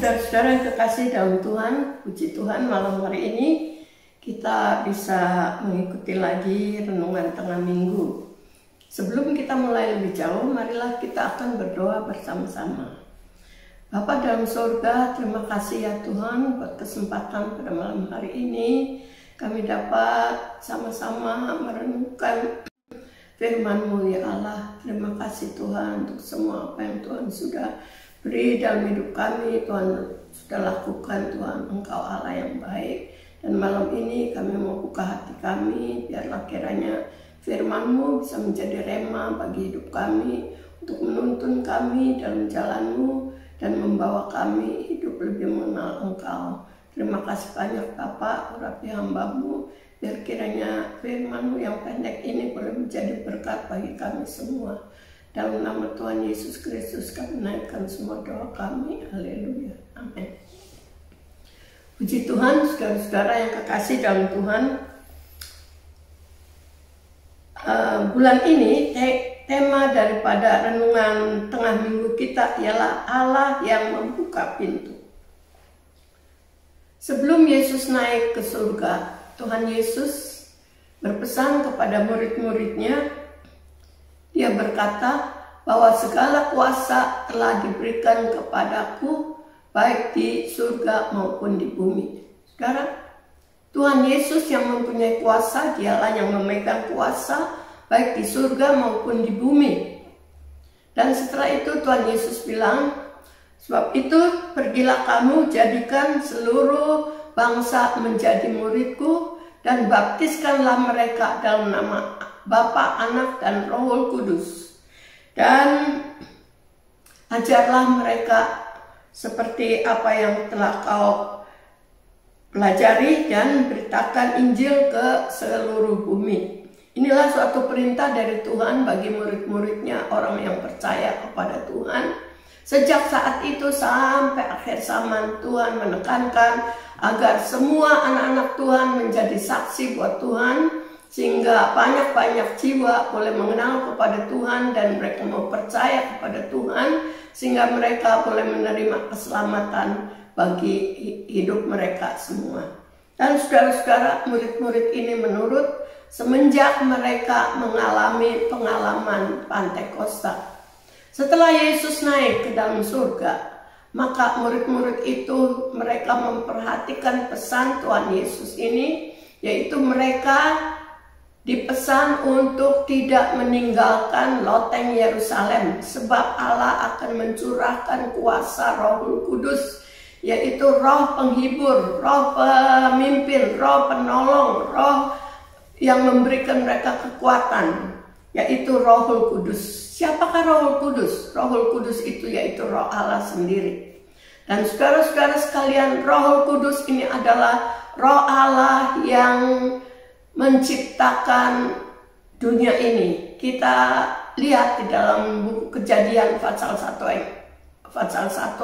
Saudara-saudara yang kekasih dalam Tuhan, puji Tuhan malam hari ini kita bisa mengikuti lagi renungan tengah minggu. Sebelum kita mulai lebih jauh, marilah kita akan berdoa bersama-sama. Bapa dalam surga, terima kasih ya Tuhan buat kesempatan pada malam hari ini. Kami dapat sama-sama merenungkan firman-Mu ya Allah. Terima kasih Tuhan untuk semua apa yang Tuhan sudah beri dalam hidup kami. Tuhan sudah lakukan, Tuhan Engkau Allah yang baik. Dan malam ini kami mau buka hati kami, biarlah kiranya firman-Mu bisa menjadi rema bagi hidup kami, untuk menuntun kami dalam jalan-Mu dan membawa kami hidup lebih mengenal Engkau. Terima kasih banyak Bapak, urapi hamba-Mu, biar kiranya firman-Mu yang pendek ini boleh menjadi berkat bagi kami semua. Dalam nama Tuhan Yesus Kristus kami naikkan semua doa kami. Haleluya. Amin. Puji Tuhan, saudara-saudara yang kekasih dalam Tuhan. Bulan ini tema daripada renungan tengah minggu kita ialah Allah yang membuka pintu. Sebelum Yesus naik ke surga, Tuhan Yesus berpesan kepada murid-muridnya. Dia berkata bahwa segala kuasa telah diberikan kepadaku, baik di surga maupun di bumi. Saudara, Tuhan Yesus yang mempunyai kuasa, dialah yang memegang kuasa, baik di surga maupun di bumi. Dan setelah itu Tuhan Yesus bilang, sebab itu pergilah kamu, jadikan seluruh bangsa menjadi muridku, dan baptiskanlah mereka dalam nama Bapa, Anak, dan Roh Kudus. Dan ajarlah mereka seperti apa yang telah kau pelajari, dan beritakan Injil ke seluruh bumi. Inilah suatu perintah dari Tuhan bagi murid-muridnya, orang yang percaya kepada Tuhan. Sejak saat itu sampai akhir zaman, Tuhan menekankan agar semua anak-anak Tuhan menjadi saksi buat Tuhan, sehingga banyak-banyak jiwa boleh mengenal kepada Tuhan dan mereka mau percaya kepada Tuhan, sehingga mereka boleh menerima keselamatan bagi hidup mereka semua. Dan saudara-saudara, murid-murid ini menurut semenjak mereka mengalami pengalaman Pantekosta. Setelah Yesus naik ke dalam surga, maka murid-murid itu mereka memperhatikan pesan Tuhan Yesus ini, yaitu mereka dipesan untuk tidak meninggalkan loteng Yerusalem, sebab Allah akan mencurahkan kuasa Roh Kudus, yaitu roh penghibur, roh pemimpin, roh penolong, roh yang memberikan mereka kekuatan, yaitu Roh Kudus. Siapakah Roh Kudus? Roh Kudus itu yaitu Roh Allah sendiri. Dan saudara-saudara sekalian, Roh Kudus ini adalah Roh Allah yang menciptakan dunia ini. Kita lihat di dalam buku Kejadian pasal 1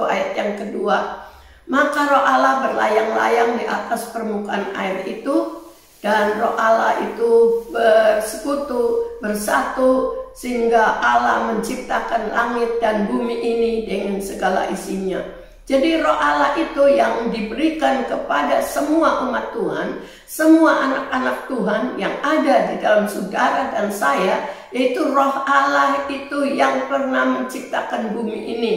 ayat yang kedua. Maka Roh Allah berlayang-layang di atas permukaan air itu, dan Roh Allah itu bersekutu, bersatu, sehingga Allah menciptakan langit dan bumi ini dengan segala isinya. Jadi Roh Allah itu yang diberikan kepada semua umat Tuhan, semua anak-anak Tuhan yang ada di dalam saudara dan saya, yaitu Roh Allah itu yang pernah menciptakan bumi ini.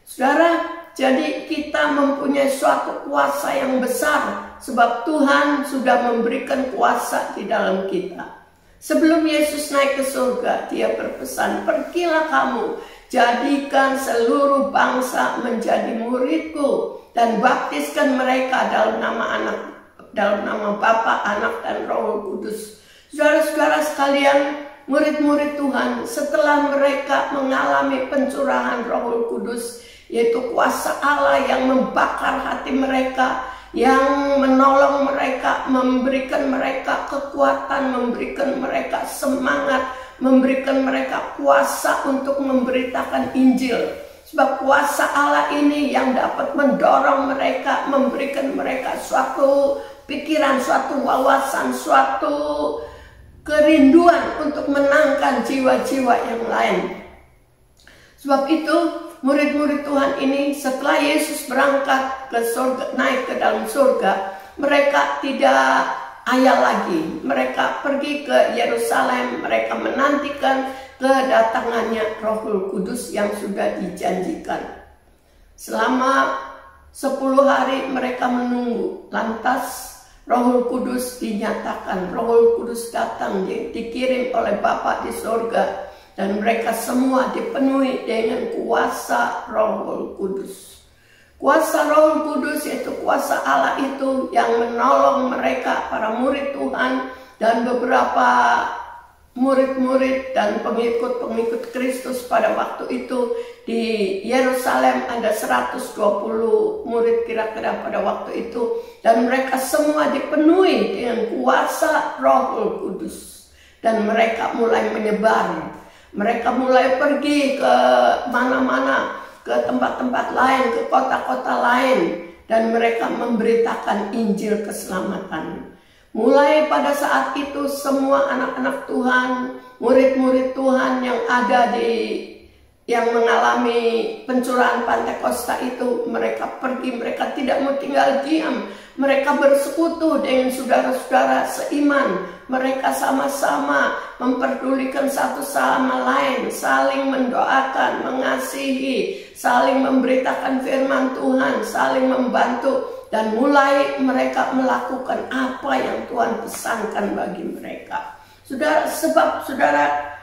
Saudara, jadi kita mempunyai suatu kuasa yang besar, sebab Tuhan sudah memberikan kuasa di dalam kita. Sebelum Yesus naik ke surga, dia berpesan, pergilah kamu, jadikan seluruh bangsa menjadi muridku, dan baptiskan mereka dalam nama Bapa, Anak, dan Roh Kudus. Saudara-saudara sekalian, murid-murid Tuhan, setelah mereka mengalami pencurahan Roh Kudus, yaitu kuasa Allah yang membakar hati mereka, yang menolong mereka, memberikan mereka kekuatan, memberikan mereka semangat, memberikan mereka kuasa untuk memberitakan Injil. Sebab kuasa Allah ini yang dapat mendorong mereka, memberikan mereka suatu pikiran, suatu wawasan, suatu kerinduan untuk menangkan jiwa-jiwa yang lain. Sebab itu murid-murid Tuhan ini setelah Yesus berangkat ke surga, naik ke dalam surga, mereka tidak ayal lagi. Mereka pergi ke Yerusalem, mereka menantikan kedatangannya Roh Kudus yang sudah dijanjikan. Selama 10 hari mereka menunggu, lantas Roh Kudus dinyatakan. Roh Kudus datang, dikirim oleh Bapa di surga. Dan mereka semua dipenuhi dengan kuasa Roh Kudus. Kuasa Roh Kudus yaitu kuasa Allah itu yang menolong mereka, para murid Tuhan dan beberapa murid-murid dan pengikut-pengikut Kristus pada waktu itu. Di Yerusalem ada 120 murid kira-kira pada waktu itu. Dan mereka semua dipenuhi dengan kuasa Roh Kudus. Dan mereka mulai menyebar. Mereka mulai pergi ke mana-mana, ke tempat-tempat lain, ke kota-kota lain. Dan mereka memberitakan Injil keselamatan. Mulai pada saat itu semua anak-anak Tuhan, murid-murid Tuhan yang ada yang mengalami pencurahan Pentakosta itu, mereka pergi, mereka tidak mau tinggal diam. Mereka bersekutu dengan saudara-saudara seiman. Mereka sama-sama memperdulikan satu sama lain, saling mendoakan, mengasihi, saling memberitakan firman Tuhan, saling membantu. Dan mulai mereka melakukan apa yang Tuhan pesankan bagi mereka. Sebab saudara,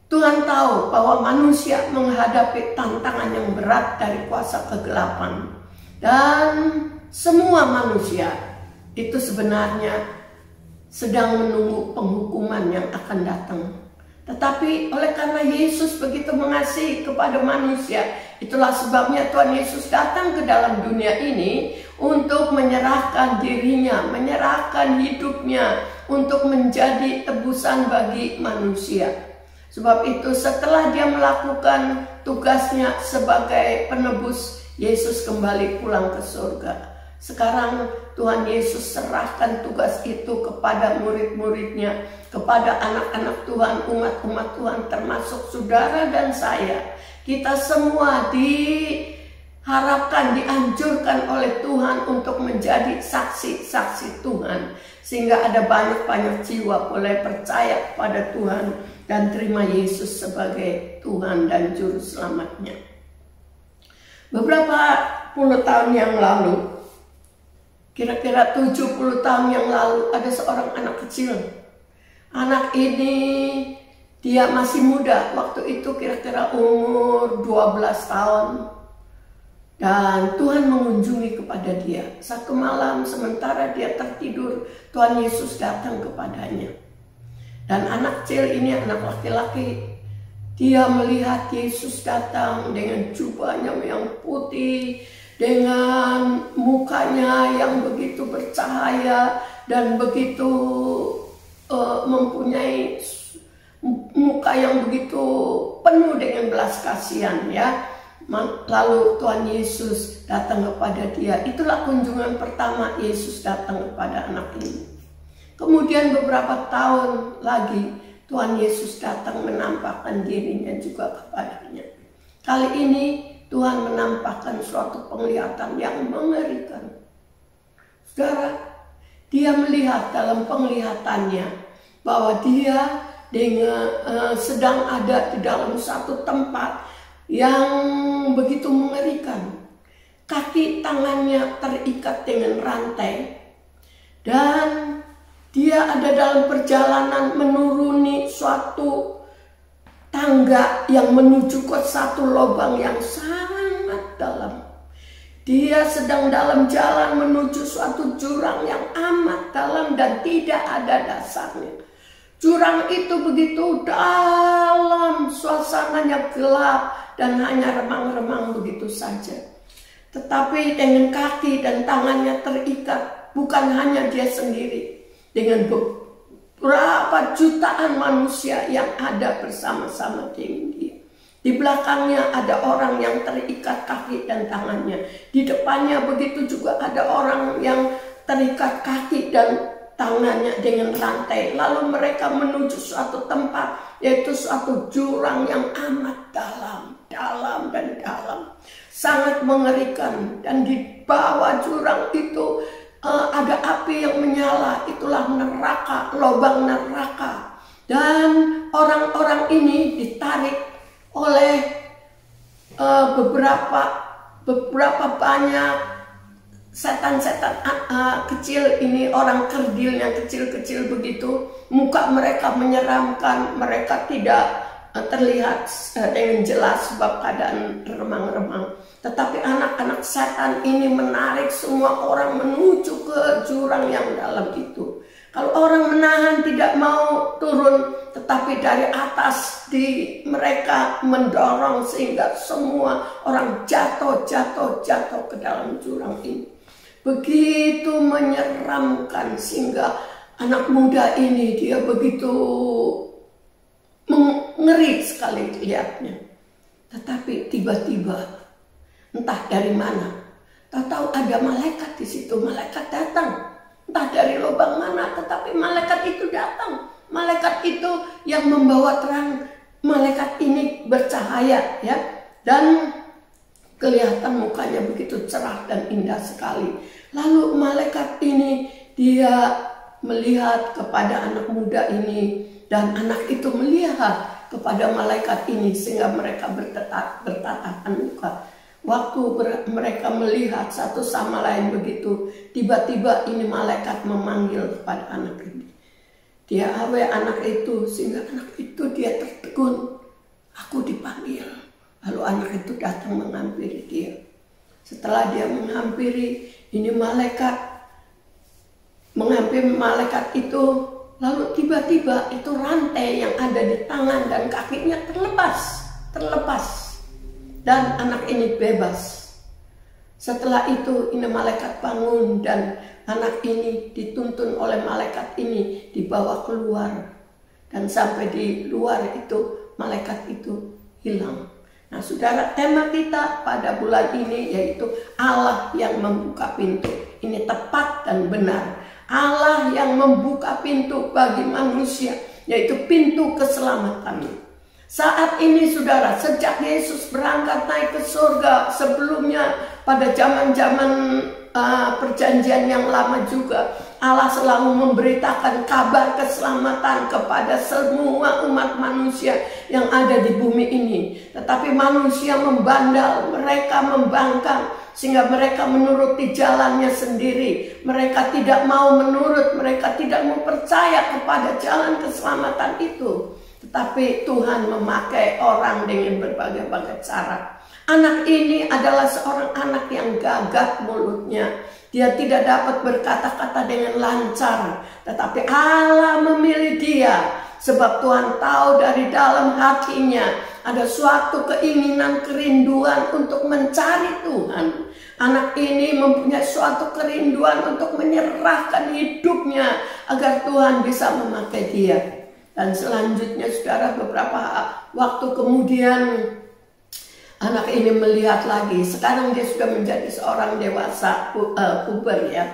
Tuhan tahu bahwa manusia menghadapi tantangan yang berat dari kuasa kegelapan. Dan semua manusia itu sebenarnya sedang menunggu penghukuman yang akan datang. Tetapi oleh karena Yesus begitu mengasihi kepada manusia, itulah sebabnya Tuhan Yesus datang ke dalam dunia ini untuk menyerahkan dirinya, menyerahkan hidupnya untuk menjadi tebusan bagi manusia. Sebab itu setelah dia melakukan tugasnya sebagai penebus, Yesus kembali pulang ke surga. Sekarang Tuhan Yesus serahkan tugas itu kepada murid-muridnya, kepada anak-anak Tuhan, umat-umat Tuhan, termasuk saudara dan saya. Kita semua diharapkan, dianjurkan oleh Tuhan untuk menjadi saksi-saksi Tuhan. Sehingga ada banyak-banyak jiwa boleh percaya kepada Tuhan dan terima Yesus sebagai Tuhan dan Juru Selamatnya. Beberapa puluh tahun yang lalu, kira-kira 70 tahun yang lalu, ada seorang anak kecil. Anak ini dia masih muda, waktu itu kira-kira umur 12 tahun. Dan Tuhan mengunjungi kepada dia. Satu malam sementara dia tertidur, Tuhan Yesus datang kepadanya. Dan anak kecil ini, anak laki-laki, dia melihat Yesus datang dengan jubahnya yang putih, dengan mukanya yang begitu bercahaya dan begitu mempunyai muka yang begitu penuh dengan belas kasihan, ya. Lalu Tuhan Yesus datang kepada dia. Itulah kunjungan pertama Yesus datang kepada anak ini. Kemudian beberapa tahun lagi Tuhan Yesus datang menampakkan dirinya juga kepadanya. Kali ini Tuhan menampakkan suatu penglihatan yang mengerikan. Saudara, dia melihat dalam penglihatannya bahwa dia sedang ada di dalam satu tempat yang begitu mengerikan. Kaki tangannya terikat dengan rantai. Dan dia ada dalam perjalanan menuruni suatu tangga yang menuju ke satu lubang yang sangat dalam. Dia sedang dalam jalan menuju suatu jurang yang amat dalam dan tidak ada dasarnya. Jurang itu begitu dalam, suasananya gelap dan hanya remang-remang begitu saja. Tetapi dengan kaki dan tangannya terikat, bukan hanya dia sendiri, dengan berapa jutaan manusia yang ada bersama-sama dengan dia. Di belakangnya ada orang yang terikat kaki dan tangannya. Di depannya begitu juga ada orang yang terikat kaki dan tangannya dengan rantai. Lalu mereka menuju suatu tempat, yaitu suatu jurang yang amat dalam. dalam dan dalam, sangat mengerikan. Dan di bawah jurang itu ada api yang menyala, itulah neraka, lubang neraka. Dan orang-orang ini ditarik oleh beberapa banyak setan-setan kecil ini, orang kerdil yang kecil-kecil begitu. Muka mereka menyeramkan, mereka tidak terlihat dengan jelas sebab keadaan remang-remang. Tetapi anak-anak setan ini menarik semua orang menuju ke jurang yang dalam itu. Kalau orang menahan tidak mau turun, tetapi dari atas mereka mendorong sehingga semua orang jatuh ke dalam jurang ini. Begitu menyeramkan sehingga anak muda ini dia begitu ngeri sekali lihatnya. Tetapi tiba-tiba entah dari mana, tak tahu ada malaikat di situ. Malaikat datang, entah dari lubang mana, tetapi malaikat itu datang. Malaikat itu yang membawa terang. Malaikat ini bercahaya, ya, dan kelihatan mukanya begitu cerah dan indah sekali. Lalu malaikat ini dia melihat kepada anak muda ini, dan anak itu melihat kepada malaikat ini sehingga mereka bertatapan muka. Waktu mereka melihat satu sama lain begitu, tiba-tiba ini malaikat memanggil kepada anak ini. Dia anak itu, sehingga anak itu dia tertegun. Aku dipanggil. Lalu anak itu datang menghampiri dia. Setelah dia menghampiri, ini malaikat menghampiri malaikat itu. Lalu tiba-tiba itu rantai yang ada di tangan dan kakinya terlepas. Dan anak ini bebas. Setelah itu ini malaikat bangun dan anak ini dituntun oleh malaikat ini dibawa keluar. Dan sampai di luar itu malaikat itu hilang. Nah saudara, tema kita pada bulan ini yaitu Allah yang membuka pintu. Ini tepat dan benar. Allah yang membuka pintu bagi manusia, yaitu pintu keselamatan. Saat ini saudara, sejak Yesus berangkat naik ke surga, sebelumnya pada zaman-zaman perjanjian yang lama juga, Allah selalu memberitakan kabar keselamatan kepada semua umat manusia yang ada di bumi ini. Tetapi manusia membandel, mereka membangkang, sehingga mereka menuruti jalannya sendiri. Mereka tidak mau menurut, mereka tidak mau percaya kepada jalan keselamatan itu. Tetapi Tuhan memakai orang dengan berbagai-bagai cara. Anak ini adalah seorang anak yang gagah mulutnya. Dia tidak dapat berkata-kata dengan lancar. Tetapi Allah memilih dia. Sebab Tuhan tahu dari dalam hatinya ada suatu keinginan, kerinduan untuk mencari Tuhan. Anak ini mempunyai suatu kerinduan untuk menyerahkan hidupnya agar Tuhan bisa memakai dia. Dan selanjutnya saudara, beberapa waktu kemudian anak ini melihat lagi. Sekarang dia sudah menjadi seorang dewasa, puber ya.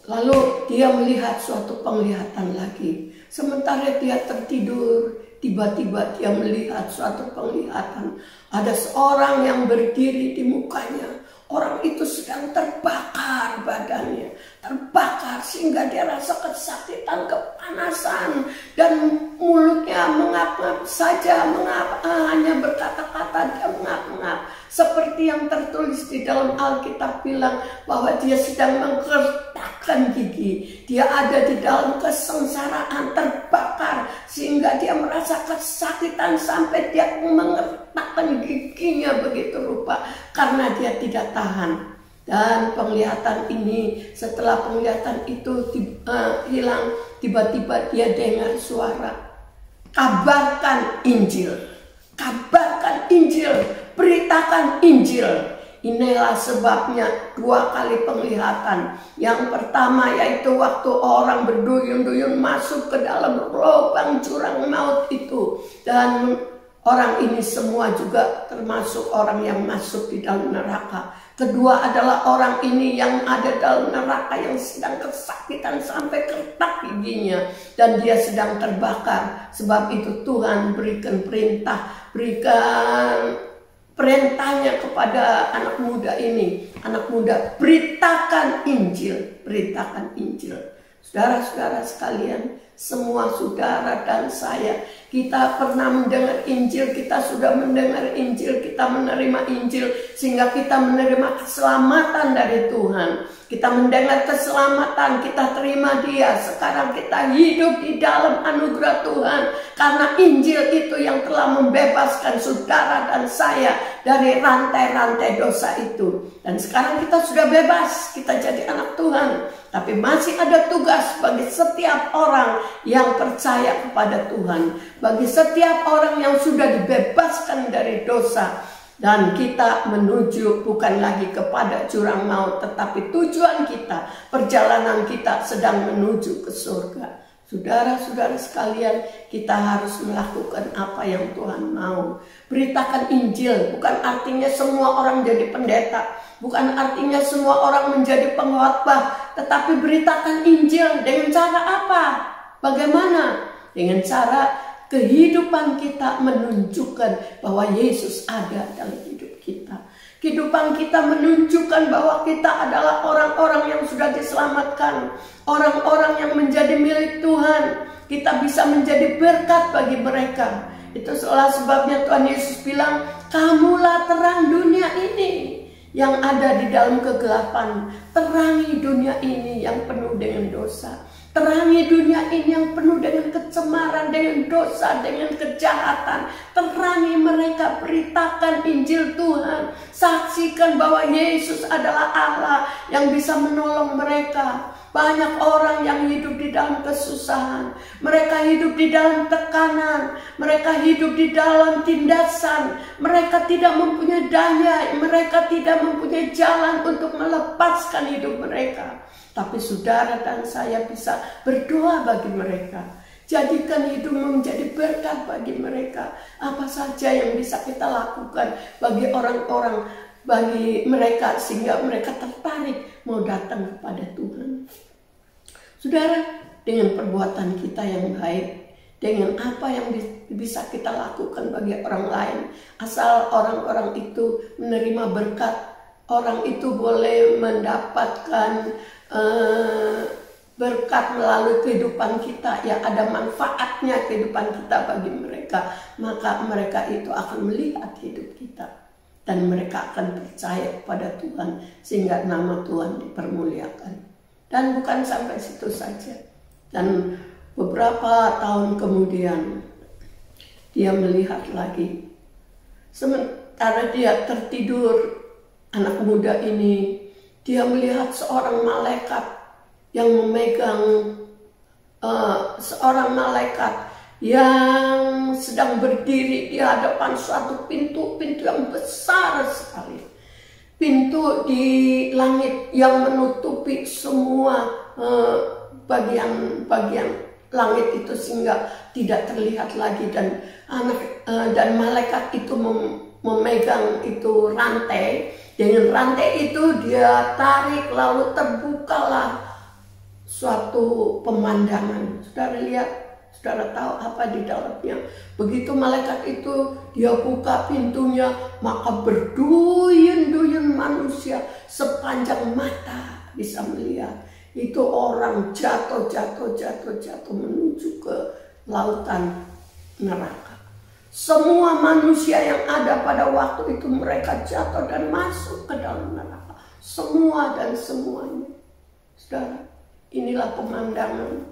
Lalu dia melihat suatu penglihatan lagi. Sementara dia tertidur, tiba-tiba dia melihat suatu penglihatan. Ada seorang yang berdiri di mukanya. Orang itu sedang terbakar badannya, terbakar sehingga dia rasa kesakitan, kepanasan, dan mulutnya mengap-ngap saja, hanya berkata-kata, dia mengap-ngap. Seperti yang tertulis di dalam Alkitab bilang bahwa dia sedang menggertakkan gigi. Dia ada di dalam kesengsaraan, terbakar, sehingga dia merasa kesakitan sampai dia mengertakkan giginya begitu rupa karena dia tidak tahan. Dan penglihatan ini, setelah penglihatan itu hilang, tiba-tiba dia dengar suara, kabarkan Injil, kabarkan Injil, beritakan Injil. Inilah sebabnya 2 kali penglihatan. Yang pertama yaitu waktu orang berduyun-duyun masuk ke dalam lubang jurang maut itu. Dan orang ini semua juga termasuk orang yang masuk di dalam neraka. Kedua adalah orang ini yang ada dalam neraka yang sedang kesakitan sampai retak giginya. Dan dia sedang terbakar. Sebab itu Tuhan berikan perintah, berikan perintahnya kepada anak muda ini. Anak muda, beritakan Injil, beritakan Injil. Saudara-saudara sekalian, semua saudara dan saya, kita pernah mendengar Injil, kita sudah mendengar Injil, kita menerima Injil, sehingga kita menerima keselamatan dari Tuhan. Kita mendengar keselamatan, kita terima Dia. Sekarang kita hidup di dalam anugerah Tuhan, karena Injil itu yang telah membebaskan saudara dan saya dari rantai-rantai dosa itu. Dan sekarang kita sudah bebas, kita jadi anak Tuhan. Tapi masih ada tugas bagi setiap orang yang percaya kepada Tuhan, bagi setiap orang yang sudah dibebaskan dari dosa. Dan kita menuju bukan lagi kepada jurang maut, tetapi tujuan kita, perjalanan kita sedang menuju ke surga. Saudara-saudara sekalian, kita harus melakukan apa yang Tuhan mau. Beritakan Injil, bukan artinya semua orang jadi pendeta, bukan artinya semua orang menjadi pengkhotbah, tetapi beritakan Injil dengan cara apa? Bagaimana? Dengan cara kehidupan kita menunjukkan bahwa Yesus ada dalam hidup kita. Kehidupan kita menunjukkan bahwa kita adalah orang-orang yang sudah diselamatkan, orang-orang yang menjadi milik Tuhan. Kita bisa menjadi berkat bagi mereka. Itu sebabnya Tuhan Yesus bilang, kamulah terang dunia ini yang ada di dalam kegelapan. Terangi dunia ini yang penuh dengan dosa. Terangi dunia ini yang penuh dengan kecemaran, dengan dosa, dengan kejahatan. Terangi mereka, beritakan Injil Tuhan. Saksikan bahwa Yesus adalah Allah yang bisa menolong mereka. Banyak orang yang hidup di dalam kesusahan. Mereka hidup di dalam tekanan. Mereka hidup di dalam tindasan. Mereka tidak mempunyai daya. Mereka tidak mempunyai jalan untuk melepaskan hidup mereka. Tapi saudara dan saya bisa berdoa bagi mereka. Jadikan hidupmu menjadi berkat bagi mereka. Apa saja yang bisa kita lakukan bagi orang-orang, bagi mereka, sehingga mereka tertarik mau datang kepada Tuhan. Saudara, dengan perbuatan kita yang baik, dengan apa yang bisa kita lakukan bagi orang lain, asal orang-orang itu menerima berkat, orang itu boleh mendapatkan berkat melalui kehidupan kita, yang ada manfaatnya kehidupan kita bagi mereka, maka mereka itu akan melihat hidup kita dan mereka akan percaya kepada Tuhan, sehingga nama Tuhan dipermuliakan. Dan bukan sampai situ saja. Dan beberapa tahun kemudian dia melihat lagi, sementara dia tertidur, anak muda ini, dia melihat seorang malaikat yang memegang, seorang malaikat yang sedang berdiri di hadapan suatu pintu yang besar sekali. Pintu di langit yang menutupi semua bagian langit itu, sehingga tidak terlihat lagi. Dan malaikat itu memegang itu rantai. Dengan rantai itu dia tarik, lalu terbukalah suatu pemandangan. Saudara lihat, saudara tahu apa di dalamnya. Begitu malaikat itu dia buka pintunya, maka berduyun-duyun manusia sepanjang mata bisa melihat. Itu orang jatuh menuju ke lautan neraka. Semua manusia yang ada pada waktu itu, mereka jatuh dan masuk ke dalam neraka. Semua dan semuanya. Saudara, inilah pemandangan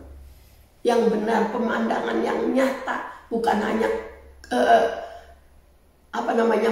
yang benar, pemandangan yang nyata, bukan hanya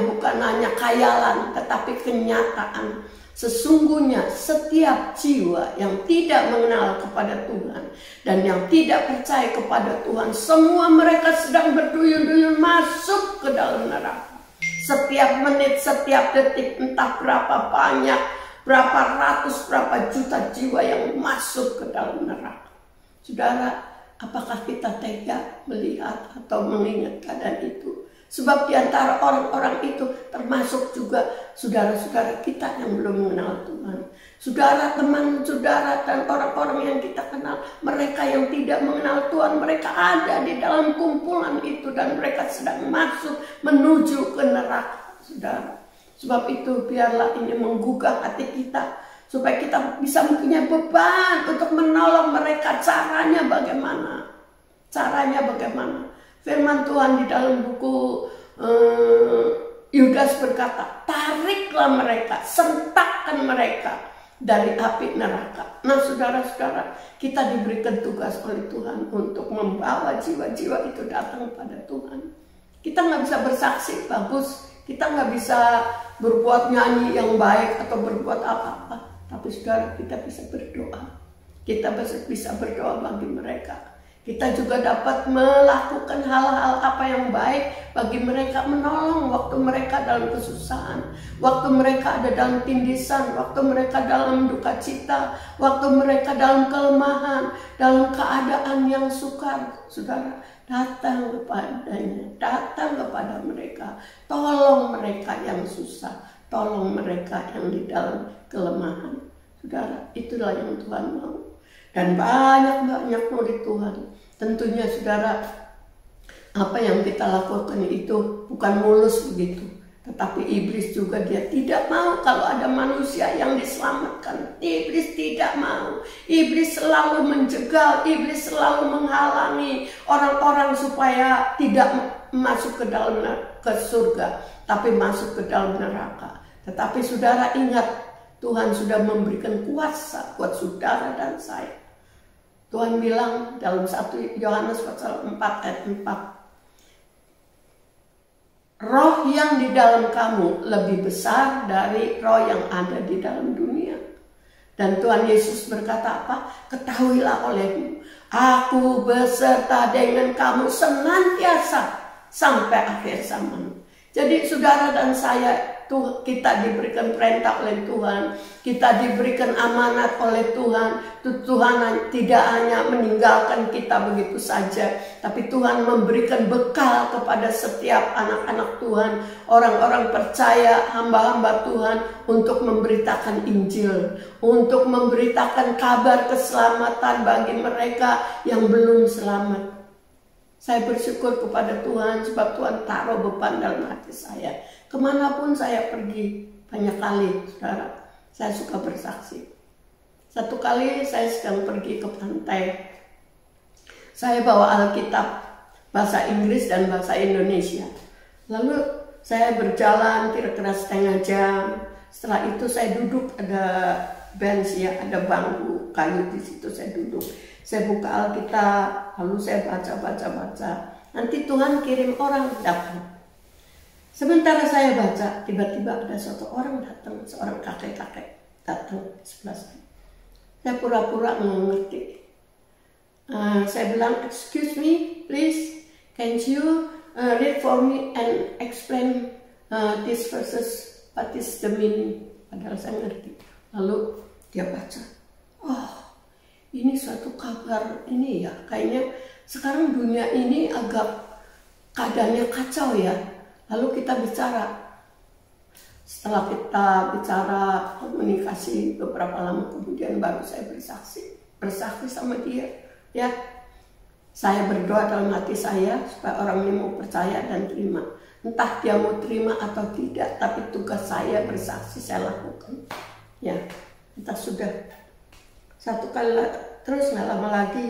bukan hanya khayalan, tetapi kenyataan. Sesungguhnya setiap jiwa yang tidak mengenal kepada Tuhan dan yang tidak percaya kepada Tuhan, semua mereka sedang berduyun-duyun masuk ke dalam neraka. Setiap menit, setiap detik, entah berapa banyak, berapa ratus, berapa juta jiwa yang masuk ke dalam neraka. Saudara, apakah kita tega melihat atau mengingat keadaan itu? Sebab di antara orang-orang itu termasuk juga saudara-saudara kita yang belum mengenal Tuhan. Saudara, teman, saudara, dan orang-orang yang kita kenal, mereka yang tidak mengenal Tuhan, mereka ada di dalam kumpulan itu dan mereka sedang masuk menuju ke neraka. saudara. Sebab itu biarlah ini menggugah hati kita, supaya kita bisa mempunyai beban untuk menolong mereka. Caranya bagaimana? Caranya bagaimana? Firman Tuhan di dalam buku Yudas berkata, tariklah mereka, sentakkan mereka dari api neraka. Nah saudara-saudara, kita diberikan tugas oleh Tuhan untuk membawa jiwa-jiwa itu datang pada Tuhan. Kita nggak bisa bersaksi bagus, kita nggak bisa berbuat nyanyi yang baik atau berbuat apa-apa, tapi saudara, kita bisa berdoa. Kita bisa berdoa bagi mereka. Kita juga dapat melakukan hal-hal apa yang baik bagi mereka, menolong waktu mereka dalam kesusahan, waktu mereka ada dalam tindisan, waktu mereka dalam duka cita, waktu mereka dalam kelemahan, dalam keadaan yang sukar. Saudara, datang kepadanya, datang kepada mereka, tolong mereka yang susah, tolong mereka yang di dalam kelemahan. Saudara, itulah yang Tuhan mau. Dan banyak-banyak murid Tuhan. Tentunya saudara, apa yang kita lakukan itu bukan mulus begitu. Tetapi iblis juga dia tidak mau kalau ada manusia yang diselamatkan. Iblis tidak mau. Iblis selalu menjegal, iblis selalu menghalangi orang-orang supaya tidak masuk ke dalam ke surga, tapi masuk ke dalam neraka. Tetapi saudara ingat, Tuhan sudah memberikan kuasa buat saudara dan saya. Tuhan bilang dalam 1 Yohanes pasal 4 ayat 4, roh yang di dalam kamu lebih besar dari roh yang ada di dalam dunia. Dan Tuhan Yesus berkata apa? Ketahuilah olehmu, aku beserta dengan kamu senantiasa sampai akhir zaman. Jadi saudara dan saya, kita diberikan perintah oleh Tuhan, kita diberikan amanat oleh Tuhan. Tuhan tidak hanya meninggalkan kita begitu saja, tapi Tuhan memberikan bekal kepada setiap anak-anak Tuhan, orang-orang percaya, hamba-hamba Tuhan, untuk memberitakan Injil, untuk memberitakan kabar keselamatan bagi mereka yang belum selamat. Saya bersyukur kepada Tuhan sebab Tuhan taruh beban dalam hati saya. Kemanapun saya pergi, banyak kali saudara, saya suka bersaksi. Satu kali saya sedang pergi ke pantai. Saya bawa Alkitab bahasa Inggris dan bahasa Indonesia. Lalu saya berjalan kira-kira setengah jam. Setelah itu saya duduk, ada bench ya, ada bangku kayu di situ, saya duduk. Saya buka Alkitab, lalu saya baca. Nanti Tuhan kirim orang datang. Sementara saya baca, tiba-tiba ada suatu orang datang, seorang kakek-kakek datang di sebelah saya. Saya pura-pura nggak ngerti. Saya bilang, excuse me, please, can you read for me and explain these verses, what is the meaning? Padahal saya ngerti. Lalu dia baca, oh, ini suatu kabar ini ya, kayaknya sekarang dunia ini agak keadaannya kacau ya. Lalu kita bicara. Setelah kita bicara, komunikasi beberapa lama kemudian baru saya bersaksi sama dia. Ya, saya berdoa dalam hati saya supaya orang ini mau percaya dan terima. Entah dia mau terima atau tidak, tapi tugas saya bersaksi saya lakukan. Ya, entah sudah. Satu kali terus nggak lama lagi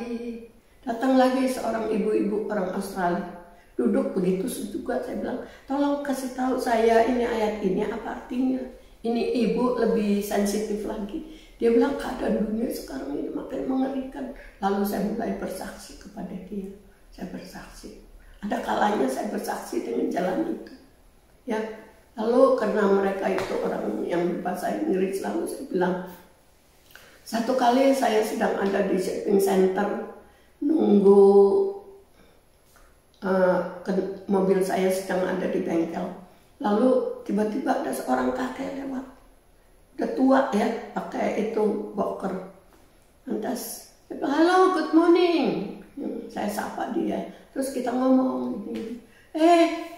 datang lagi seorang ibu-ibu orang Australia, duduk begitu juga. Saya bilang, tolong kasih tahu saya ini ayat ini apa artinya. Ini ibu lebih sensitif lagi. Dia bilang keadaan dunia sekarang ini makin mengerikan. Lalu saya mulai bersaksi kepada dia. Saya bersaksi. Ada kalanya saya bersaksi dengan jalan itu. Ya. Lalu karena mereka itu orang yang berbahasa Inggris, lalu saya bilang, satu kali saya sedang ada di shopping center, nunggu mobil saya sedang ada di bengkel. Lalu tiba-tiba ada seorang kakek lewat, udah tua ya, pakai itu boker. Lantas, halo, good morning. Saya sapa dia, terus kita ngomong,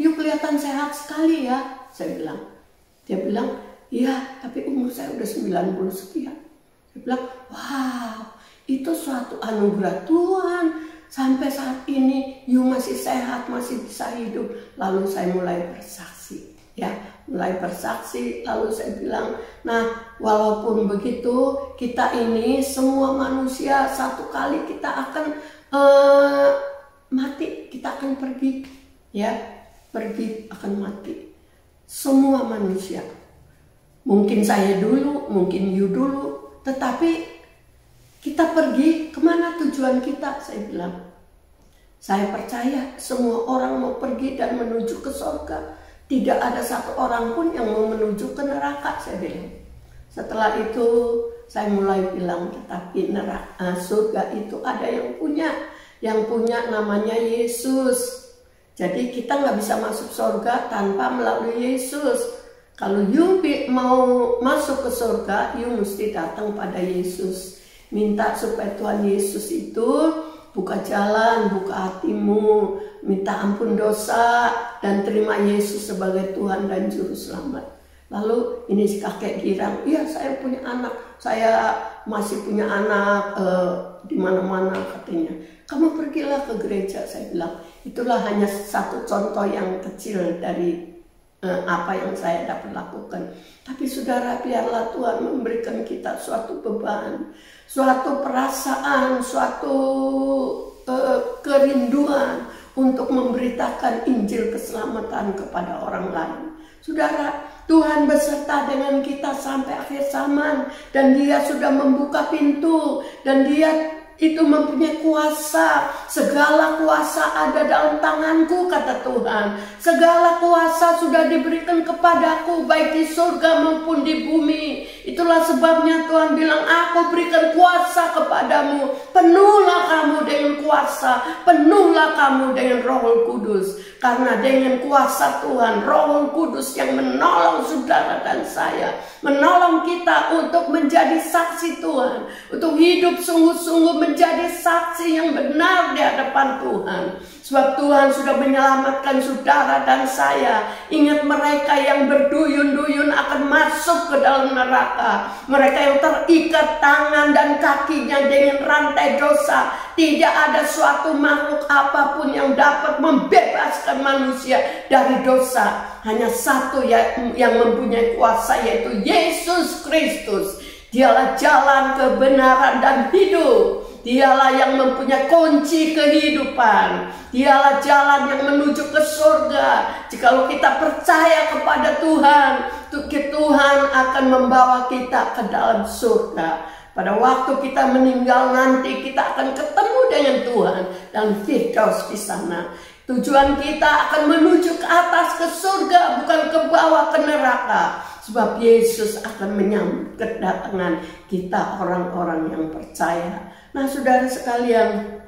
you kelihatan sehat sekali ya, saya bilang. Dia bilang, iya, tapi umur saya udah 90 sekian. Saya bilang, wow, itu suatu anugerah Tuhan. Sampai saat ini, you masih sehat, masih bisa hidup. Lalu saya mulai bersaksi, ya, mulai bersaksi. Lalu saya bilang, nah walaupun begitu, kita ini semua manusia satu kali kita akan mati, kita akan pergi, ya, pergi akan mati. Semua manusia, mungkin saya dulu, mungkin you dulu, tetapi kita pergi kemana tujuan kita? Saya bilang, saya percaya semua orang mau pergi dan menuju ke surga. Tidak ada satu orang pun yang mau menuju ke neraka, saya bilang. Setelah itu saya mulai bilang, tetapi neraka, surga itu ada yang punya. Yang punya namanya Yesus. Jadi kita nggak bisa masuk surga tanpa melalui Yesus. Kalau you mau masuk ke surga, you mesti datang pada Yesus. Minta supaya Tuhan Yesus itu buka jalan, buka hatimu, minta ampun dosa, dan terima Yesus sebagai Tuhan dan Juru Selamat. Lalu ini si kakek girang, iya saya punya anak, saya masih punya anak di mana-mana katanya. Kamu pergilah ke gereja, saya bilang. Itulah hanya satu contoh yang kecil dari apa yang saya dapat lakukan. Tapi saudara, biarlah Tuhan memberikan kita suatu beban, suatu perasaan, suatu kerinduan untuk memberitakan Injil keselamatan kepada orang lain. Saudara, Tuhan beserta dengan kita sampai akhir zaman, dan Dia sudah membuka pintu, dan Dia itu mempunyai kuasa. Segala kuasa ada dalam tanganku, kata Tuhan. Segala kuasa sudah diberikan kepadaku, baik di surga maupun di bumi. Itulah sebabnya Tuhan bilang, aku berikan kuasa kepadamu. Penuhlah kamu dengan kuasa, penuhlah kamu dengan Roh Kudus. Karena dengan kuasa Tuhan, Roh Kudus yang menolong saudara dan saya, menolong kita untuk menjadi saksi Tuhan, untuk hidup sungguh-sungguh menjadi saksi yang benar di hadapan Tuhan. Sebab Tuhan sudah menyelamatkan saudara dan saya. Ingat, mereka yang berduyun-duyun akan masuk ke dalam neraka. Mereka yang terikat tangan dan kakinya dengan rantai dosa. Tidak ada suatu makhluk apapun yang dapat membebaskan manusia dari dosa. Hanya satu yang mempunyai kuasa, yaitu Yesus Kristus. Dialah jalan, kebenaran, dan hidup. Dialah yang mempunyai kunci kehidupan. Dialah jalan yang menuju ke surga. Jikalau kita percaya kepada Tuhan, Tuhan akan membawa kita ke dalam surga. Pada waktu kita meninggal nanti, kita akan ketemu dengan Tuhan dan Firdaus di sana. Tujuan kita akan menuju ke atas, ke surga, bukan ke bawah, ke neraka. Sebab Yesus akan menyambut kedatangan kita, orang-orang yang percaya. Nah, saudara sekalian,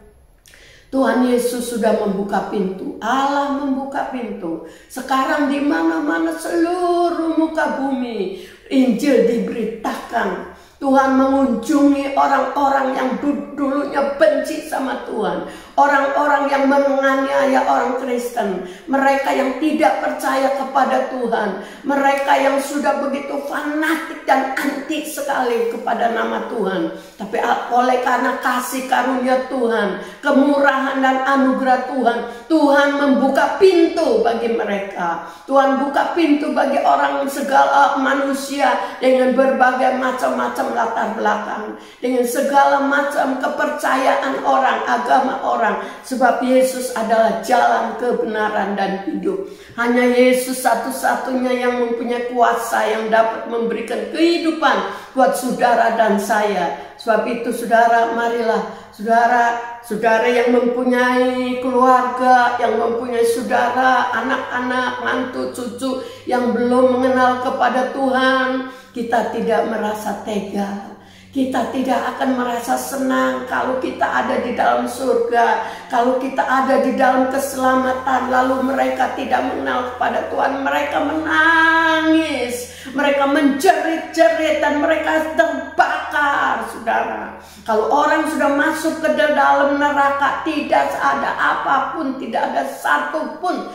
Tuhan Yesus sudah membuka pintu. Allah membuka pintu. Sekarang di mana-mana seluruh muka bumi, Injil diberitakan. Tuhan mengunjungi orang-orang yang dulunya benci sama Tuhan. Orang-orang yang menganiaya orang Kristen. Mereka yang tidak percaya kepada Tuhan. Mereka yang sudah begitu fanatik dan anti sekali kepada nama Tuhan. Tapi oleh karena kasih karunia Tuhan, kemurahan dan anugerah Tuhan, Tuhan membuka pintu bagi mereka. Tuhan buka pintu bagi orang segala manusia dengan berbagai macam-macam latar belakang, dengan segala macam kepercayaan orang, agama orang. Sebab Yesus adalah jalan, kebenaran, dan hidup. Hanya Yesus satu-satunya yang mempunyai kuasa yang dapat memberikan kehidupan buat saudara dan saya. Sebab itu saudara, marilah saudara yang mempunyai keluarga, yang mempunyai saudara, anak-anak, mantu, cucu yang belum mengenal kepada Tuhan, kita tidak merasa tega. Kita tidak akan merasa senang kalau kita ada di dalam surga, kalau kita ada di dalam keselamatan, lalu mereka tidak mengenal kepada Tuhan. Mereka menangis, mereka menjerit-jerit, dan mereka terbakar, saudara. Kalau orang sudah masuk ke dalam neraka, tidak ada apapun, tidak ada satupun,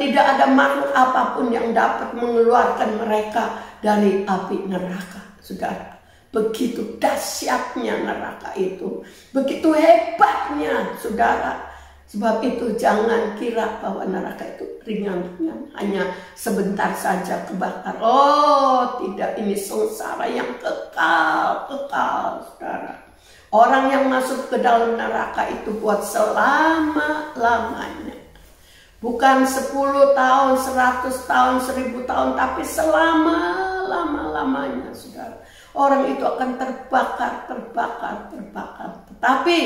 tidak ada makhluk apapun yang dapat mengeluarkan mereka dari api neraka, saudara. Begitu dahsyatnya neraka itu, begitu hebatnya, saudara. Sebab itu jangan kira bahwa neraka itu ringan-ringan, hanya sebentar saja kebakar. Oh tidak, ini sengsara yang kekal, saudara. Orang yang masuk ke dalam neraka itu buat selama-lamanya. Bukan 10 tahun, 100 tahun, 1000 tahun, tapi selama-lamanya, saudara. Orang itu akan terbakar. Tetapi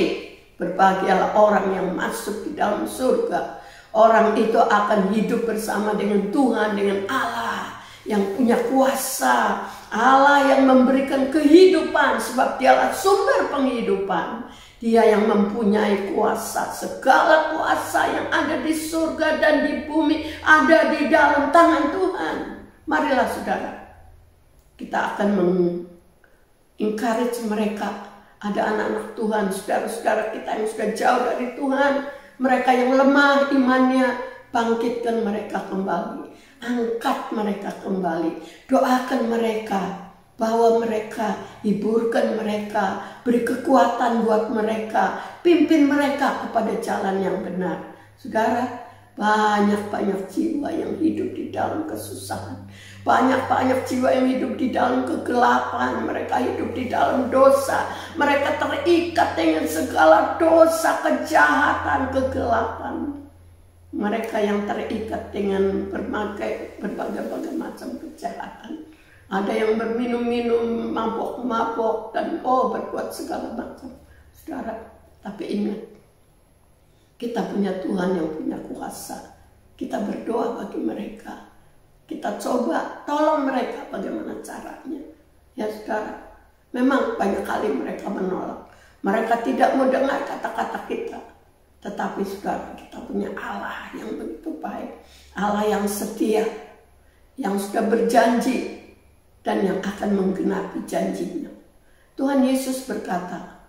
berbahagialah orang yang masuk di dalam surga. Orang itu akan hidup bersama dengan Tuhan, dengan Allah yang punya kuasa. Allah yang memberikan kehidupan, sebab Dialah sumber penghidupan. Dia yang mempunyai kuasa, segala kuasa yang ada di surga dan di bumi ada di dalam tangan Tuhan. Marilah saudara, kita akan encourage mereka. Ada anak-anak Tuhan, saudara-saudara kita yang sudah jauh dari Tuhan, mereka yang lemah imannya, bangkitkan mereka kembali, angkat mereka kembali, doakan mereka, bawa mereka, hiburkan mereka, beri kekuatan buat mereka, pimpin mereka kepada jalan yang benar. Saudara, banyak jiwa yang hidup di dalam kesusahan. Banyak jiwa yang hidup di dalam kegelapan. Mereka hidup di dalam dosa. Mereka terikat dengan segala dosa, kejahatan, kegelapan. Mereka yang terikat dengan berbagai macam kejahatan. Ada yang berminum-minum, mabok-mabok, dan berbuat segala macam. Saudara, tapi ingat, kita punya Tuhan yang punya kuasa. Kita berdoa bagi mereka. Kita coba tolong mereka bagaimana caranya. Ya saudara, memang banyak kali mereka menolak. Mereka tidak mau dengar kata-kata kita. Tetapi saudara, kita punya Allah yang begitu baik. Allah yang setia, yang sudah berjanji, dan yang akan menggenapi janjinya. Tuhan Yesus berkata,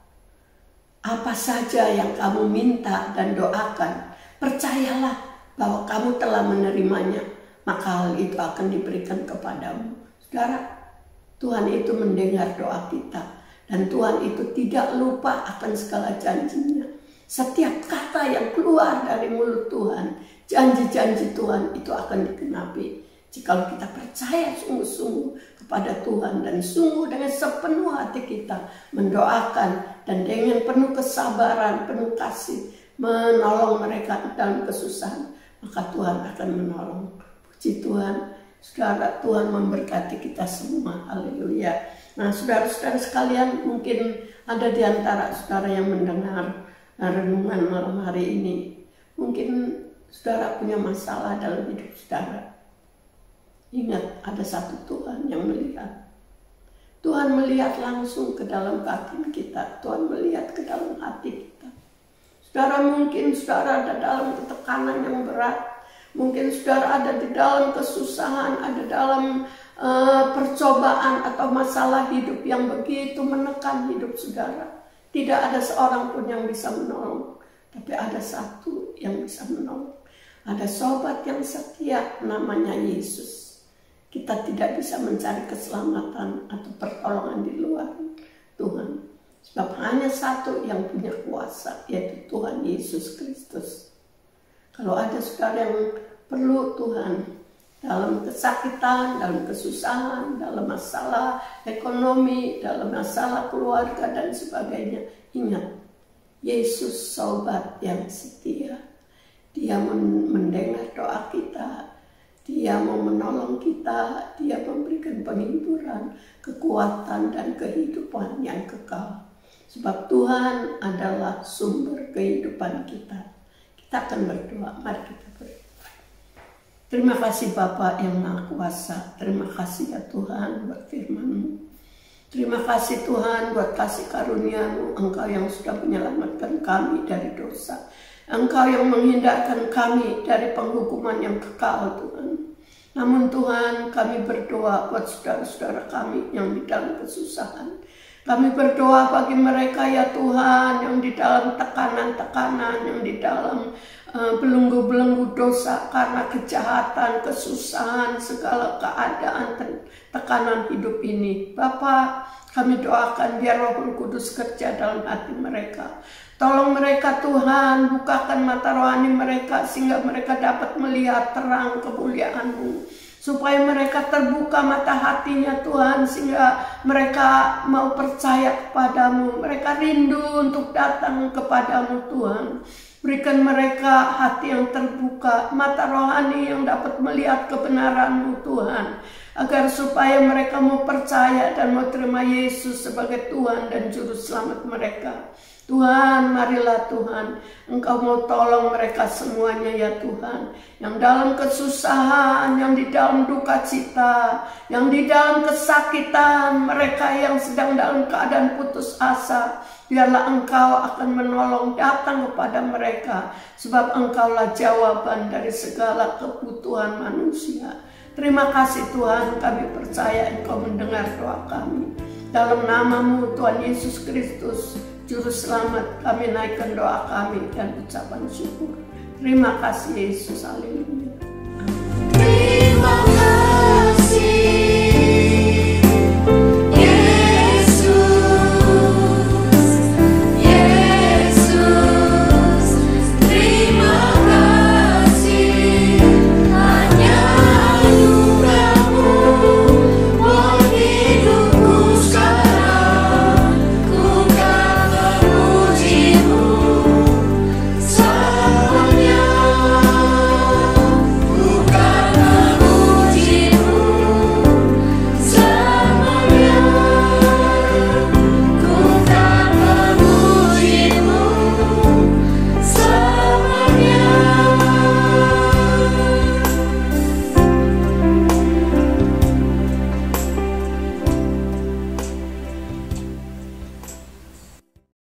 apa saja yang kamu minta dan doakan, percayalah bahwa kamu telah menerimanya, maka hal itu akan diberikan kepadamu. Saudara, Tuhan itu mendengar doa kita, dan Tuhan itu tidak lupa akan segala janjinya. Setiap kata yang keluar dari mulut Tuhan, janji-janji Tuhan itu akan digenapi. Jikalau kita percaya sungguh-sungguh kepada Tuhan dan sungguh dengan sepenuh hati kita mendoakan dan dengan penuh kesabaran, penuh kasih menolong mereka dalam kesusahan, maka Tuhan akan menolong. Puji Tuhan, saudara, Tuhan memberkati kita semua. Haleluya. Nah, saudara-saudara sekalian, mungkin ada di antara saudara yang mendengar renungan malam hari ini. Mungkin saudara punya masalah dalam hidup saudara. Ingat, ada satu Tuhan yang melihat. Tuhan melihat langsung ke dalam batin kita. Tuhan melihat ke dalam hati kita. Saudara, mungkin saudara ada dalam ketekanan yang berat. Mungkin saudara ada di dalam kesusahan, ada dalam percobaan atau masalah hidup yang begitu menekan hidup saudara. Tidak ada seorang pun yang bisa menolong. Tapi ada satu yang bisa menolong. Ada sobat yang setia, namanya Yesus. Kita tidak bisa mencari keselamatan atau pertolongan di luar Tuhan. Sebab hanya satu yang punya kuasa, yaitu Tuhan Yesus Kristus. Kalau ada saudara yang perlu Tuhan dalam kesakitan, dalam kesusahan, dalam masalah ekonomi, dalam masalah keluarga dan sebagainya, ingat, Yesus sobat yang setia. Dia mendengar doa kita. Dia mau menolong kita, dia memberikan penghiburan, kekuatan, dan kehidupan yang kekal. Sebab Tuhan adalah sumber kehidupan kita. Kita akan berdoa, mari kita berdoa. Terima kasih Bapa yang Maha Kuasa, terima kasih ya Tuhan buat firman-Mu. Terima kasih Tuhan buat kasih karunia-Mu, Engkau yang sudah menyelamatkan kami dari dosa. Engkau yang menghindarkan kami dari penghukuman yang kekal Tuhan. Namun Tuhan, kami berdoa buat saudara-saudara kami yang di dalam kesusahan. Kami berdoa bagi mereka ya Tuhan yang di dalam tekanan-tekanan, yang di dalam belenggu-belenggu dosa karena kejahatan, kesusahan, segala keadaan, tekanan hidup ini. Bapa, kami doakan biar Roh Kudus kerja dalam hati mereka. Tolong mereka Tuhan, bukakan mata rohani mereka sehingga mereka dapat melihat terang kemuliaan-Mu. Supaya mereka terbuka mata hatinya Tuhan, sehingga mereka mau percaya kepadamu. Mereka rindu untuk datang kepadamu Tuhan. Berikan mereka hati yang terbuka, mata rohani yang dapat melihat kebenaran-Mu Tuhan. Agar supaya mereka mau percaya dan mau terima Yesus sebagai Tuhan dan Juru Selamat mereka. Tuhan, marilah Tuhan, Engkau mau tolong mereka semuanya ya Tuhan. Yang dalam kesusahan, yang di dalam duka cita, yang di dalam kesakitan, mereka yang sedang dalam keadaan putus asa. Biarlah Engkau akan menolong datang kepada mereka. Sebab Engkaulah jawaban dari segala kebutuhan manusia. Terima kasih Tuhan, kami percaya Engkau mendengar doa kami. Dalam nama-Mu Tuhan Yesus Kristus, Juru Selamat, kami naikkan doa kami dan ucapan syukur. Terima kasih Yesus, haleluya.